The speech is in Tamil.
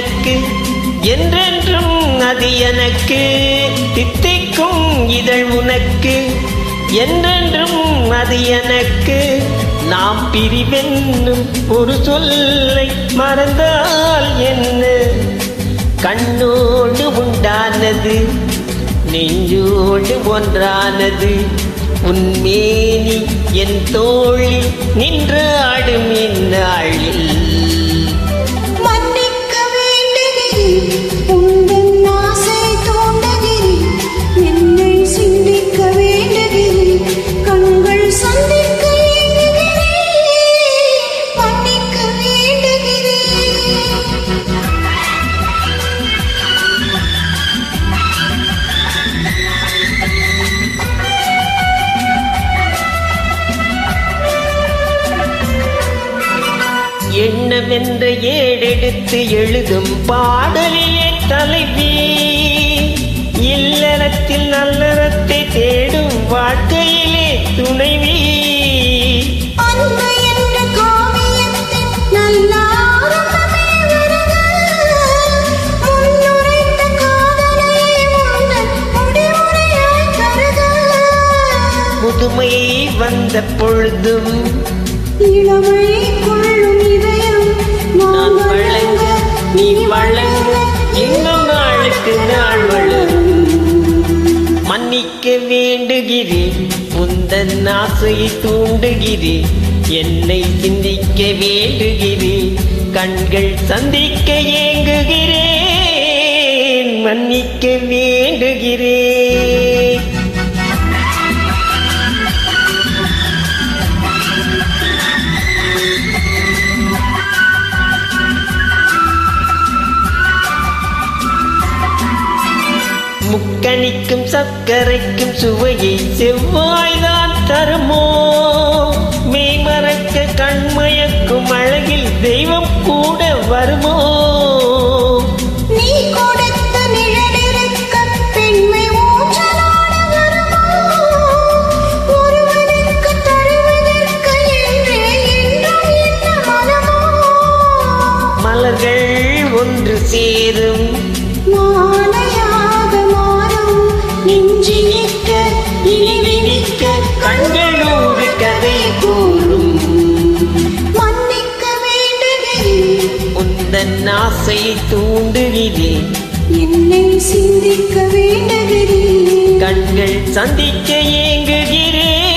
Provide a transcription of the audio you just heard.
உனக்கு என்றென்றும் அது எனக்கு தித்திக்கும் இதழ் உனக்கு என்றென்றும் அது எனக்கு நாம் பிரிவென்னும் ஒரு சொல்லை மறந்தால் என்ன கண்ணோடு உண்டானது நெஞ்சோடு ஒன்றானது உன்மேனி என் தோழி நின்று ஆடும் இந்நாளில் மன்னிக்க வேண்டுகிறேன் உந்தன் ஆசை தூண்டுகிறேன் என்னை சிந்திக்க வேண்டுகிறேன் கண்கள் சந்திக்க ஏங்குகிறேன் மன்னிக்க வேண்டுகிறேன் எண்ணமென்ற ஏடெடுத்து எழுதும் பாடலிலே தலைவி இல்லறத்தில் நல்லறத்தை தேடும் வாழ்க்கையிலே துணைவி அன்பு என்ற காவியத்தின் நல்ல ஆரம்பமே வருக முன்னுரைத்த காதலை உந்தன் முடிவுரையாய் தருக முதுமையை வந்த பொழுதும் இளமை கொள்ளும் இதயம் நான் வழங்க நீ வழங்க இன்னும் நாளுக்கு நாள் வளரும் மன்னிக்க வேண்டுகிறேன் உந்தன் ஆசையை தூண்டுகிறேன் என்னை சிந்திக்க வேண்டுகிறேன் கண்கள் சந்திக்க ஏங்குகிறேன் மன்னிக்க வேண்டுகிறேன் முக்கணிக்கும் சர்க்கரைக்கும் சுவையை செவ்வாய்தான் தருமோ மெய்மறக்க கண்மயக்கும் அழகில் தெய்வம் கூட வருமோ நீ கொடுத்த நிழலிருக்க பெண்மை ஊஞ்சலாட வருமோ ஒருவனுக்கு தருவதற்கு என்றே என்றும் என்ன மனமோ மலர்கள் ஒன்று சேரும் மாலையாக மாறும் நெஞ்சினிக்க இனிவினிக்க கண்களூறு கதை கூறும் மன்னிக்க வேண்டுகிறேன் உந்தன் ஆசையை தூண்டுகிறேன் என்னை சிந்திக்க வேண்டுகிறேன் கண்கள் சந்திக்க ஏங்குகிறேன்